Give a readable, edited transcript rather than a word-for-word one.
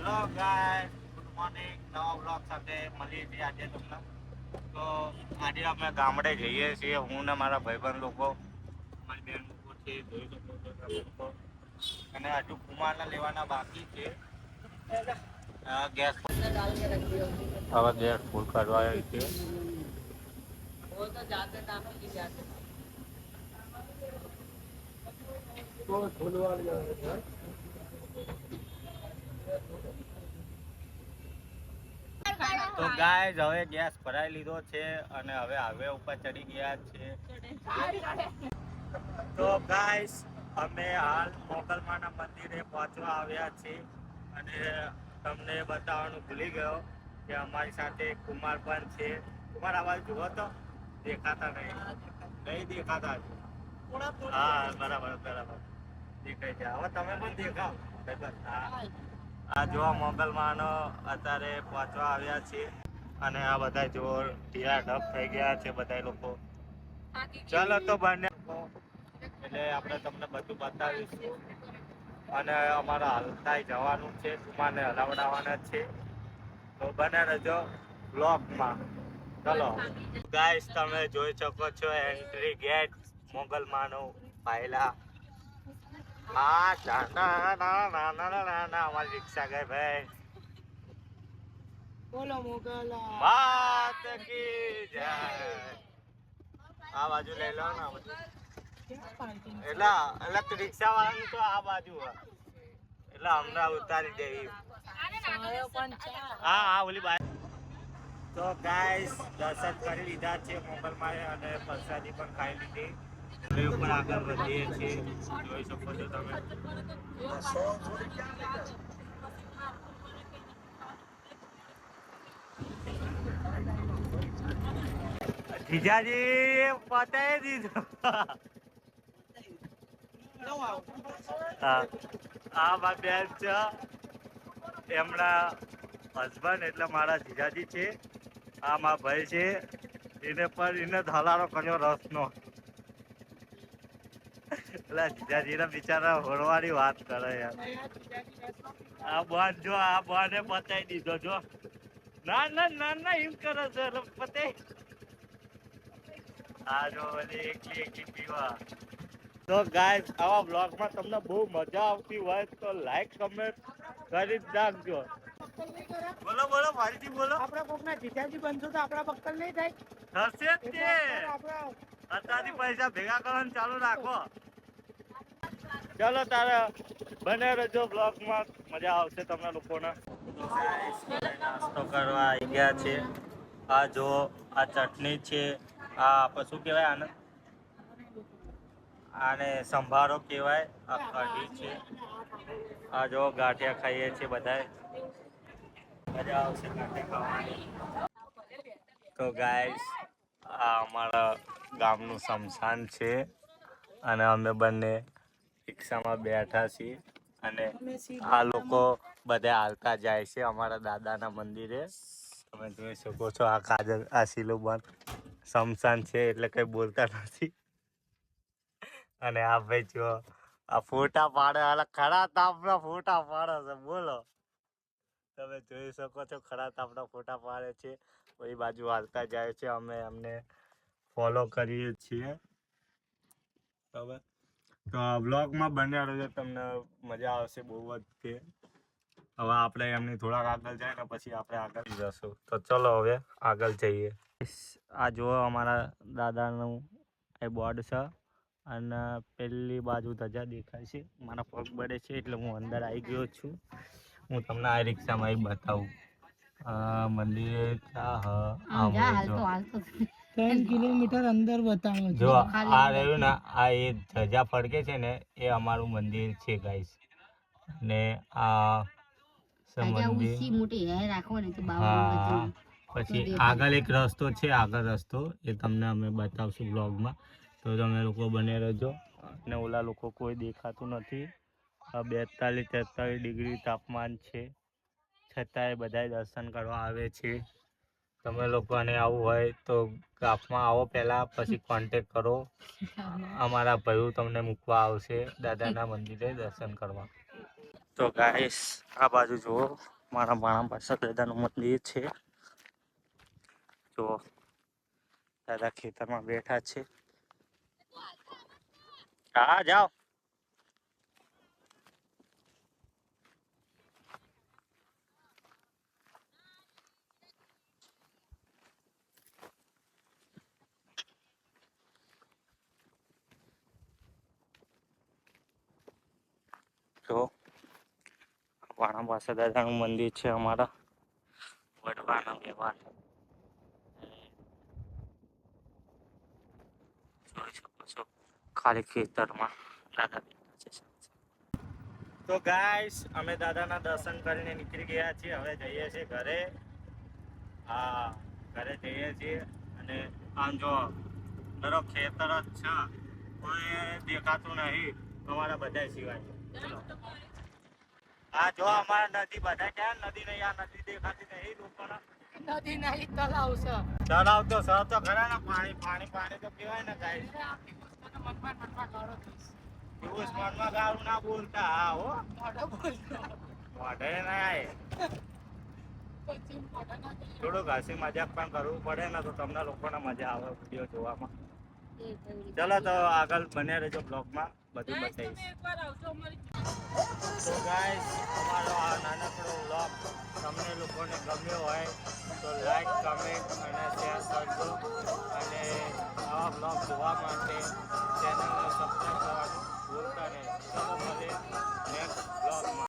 Hello guys, good morning. નવા blog સાથે મળીએ છીએ આજે તમને. તો આજે અમે ગામડે જઈએ છીએ, હું ને મારા ભાઈબંધ લોકો, મારી બેન લોકો છે, જોઈ શકો છો તમે લોકો. અને હજુ કુમારના લેવાના બાકી છે. ગેસ હવે ગેસ ફૂલ કરવા છે. તો ગાઈસ હવે ગેસ ભરાઈ લીધો છે અને હવે હાઈવે ઉપર ચડી ગયા છે. તો ગાઈસ અમે હાલ મોગલમાના મંદિરે પહોંચવા આવ્યા છીએ અને તમને બતાવવાનું ભૂલી ગયો કે અમારી સાથે કુમાર પણ છે. કુમાર આવાજ જુઓ તો દેખાતા નહીં દેખાતા. હા બરાબર દેખાય છે. હવે તમે પણ દેખાવ. આ જોવા મોગલમાનો અત્યારે પહોંચવા આવ્યા છીએ અને આ બધા જો ઢીલા ઢપ થઈ ગયા છે બધા લોકો. ચાલો તો બને એટલે આપણે તમને બધું બતાવીશું અને અમારા હાલતા જવાનું છે, કુમારને હલાવડાવવાના છે. તો બને રહેજો બ્લોગમાં. ચલો ગાઈસ, તમે જોઈ શકો છો એન્ટ્રી ગેટ મોગલમાનો પહેલા. અમારી રિક્ષા ગઈ ભાઈ. બોલો મોગલા માત કી જય. આ બાજુ લઈ લો ને એટલે રિક્ષા વાળાનું તો આ બાજુ એટલે હમણાં ઉતારી દઈએ. હા ઓલી બાજુ. તો ગાઈસ દર્શન કરી લીધા છે મોગલમાં અને પ્રસાદી પણ ખાઈ લીધી. હવે ઉપર આગળ વધીએ છીએ, જોઈ શકો છો તમે. જીજાજી પતાવી દીધું. આ મારી બેન છે, એમના હસબન્ડ એટલે મારા જીજાજી છે. આ મારા ભાઈ છે, એને ધલારો કર્યો રસનો. એટલે જીજાજી બિચારા હોળવાની વાત કરે યાર. આ બોન જો આ બોને પતાવી દીધો જો. ના એમ કરે છે પતે. આ જો એકલી પીવા. તો ગાઈસ આવા બ્લોગમાં તમને બહુ મજા આવતી હોય તો લાઈક કમેન્ટ કરી નાખજો. બોલો ફરીથી બોલો. આપણા કોકના જીજાજી બનશો તો આપણા બક્કલ નહીં થાય. થશે જ તે. અત્યારથી પૈસા ભેગા કરવાનું ચાલુ રાખો. ચાલો તારે બને રહેજો બ્લોગમાં, મજા આવશે તમને લોકોને. નાસ્તો કરવા આવી ગયા છે. આ જો આ ચટણી છે, આ આપણે શું કહેવાય આને સંભારો કહેવાય. આ કઢી છે. આ જો ગાંઠિયા ખાઈએ છીએ બધા. મજા આવશે ગાંઠિયા ખાવાની. તો ગાઈસ આ અમારા ગામનું શમશાન છે અને અમે બંને રિક્ષામાં બેઠા છીએ અને આ લોકો બધા હાલતા જાય છે અમારા દાદાના મંદિરે. તમે જોઈ શકો છો આ કાજલ આ શીલુબન શમશાન છે એટલે કઈ બોલતા નથી. અને આ ભાઈ જો આ ફોટા પાડે, ખરા તાપના ફોટા પાડે છે. બોલો, તમે જોઈ શકો છો ખરા તાપના ફોટા પાડે છે. એ બાજુ હાલતા જાય છે, અમે એમને ફોલો કરીએ છીએ. બરાબર, તો બ્લોગમાં બન્યા રહેજો, તમને મજા આવશે બહુ જ છે. હવે આપણે એમની થોડાક આગળ જાય ને પછી આપણે આગળ જશું. તો ચલો હવે આગળ જઈએ. આ જુઓ અમારા દાદાનું એ બોર્ડ છે અને પેલી બાજુ ધજા દેખાય છે. મારા પગ બળે છે એટલે હું અંદર આવી ગયો છું. હું તમને આ રિક્ષામાં એ બતાવું. મંદિર 3 કિલોમીટર અંદર બતાવો જો આ રહ્યું ને, આ એ ધજા ફડકે છે ને એ અમારું મંદિર છે ગાઈસ. અને આ પછી આગળ એક રસ્તો છે, આગળ રસ્તો એ તમને અમે બતાવશું બ્લોગમાં. તો તમે લોકો બને રહેજો. અને ઓલા લોકો કોઈ દેખાતું નથી. 42-43 ડિગ્રી તાપમાન છે, છતાંય બધા દર્શન કરવા આવે છે. તમે લોકોને આવું હોય તો ગાફમાં આવો પહેલા, પછી કોન્ટેક કરો. અમારા ભાઈઓ તમને મૂકવા આવશે દાદાના મંદિરે દર્શન કરવા. તો ગાઈસ આ બાજુ જુઓ, મારા ભાણા પાસે દાદાનું મંદિર છે. જો દાદા ખેતરમાં બેઠા છે. હા જાઓ. જો વાણા પાસે દાદાનું મંદિર છે અમારા વડવાના વ્યવહાર. જોઈ શકો છો ખાલી ખેતરમાં દાદા બેઠા છે. તો ગાઈસ અમે દાદાના દર્શન કરીને નીકળી ગયા છીએ. હવે જઈએ છીએ ઘરે. હા ઘરે જઈએ છીએ અને આમ જો દરો ખેતર જ છે, કોઈ દેખાતું નહીં અમારા બધા સિવાય. હા જો અમારા નદી બધા ક્યાં નદી નહીં, આ નદી દેખાતી નહીં લોકોને. નદી નહીં તલાવ છે. તળાવ તો સર તો ખરા ને, પાણી પાણી પાણી તો કહેવાય ને ગાઈસ. એવું સ્મરમાં ગાળું ના બોલતા. હા હો મોઢે ના થોડુંક હસી મજાક પણ કરવું પડે ને તો તમને લોકોને મજા આવે વિડીયો જોવામાં. ચલો તો આગળ બન્યા રહેજો બ્લોગમાં, બધું બતાવીશ. તો ગાઈસ અમારો આ નાનકડો બ્લોગ તમને લોકોને ગમ્યો હોય તો લાઈક, કમેન્ટ અને શેર કરજો. અને આવા બ્લોગ જોવા માટે ચેનલને સબસ્ક્રાઈબ કરવાનું ભૂલતા નહીં. ચલો મળીએ.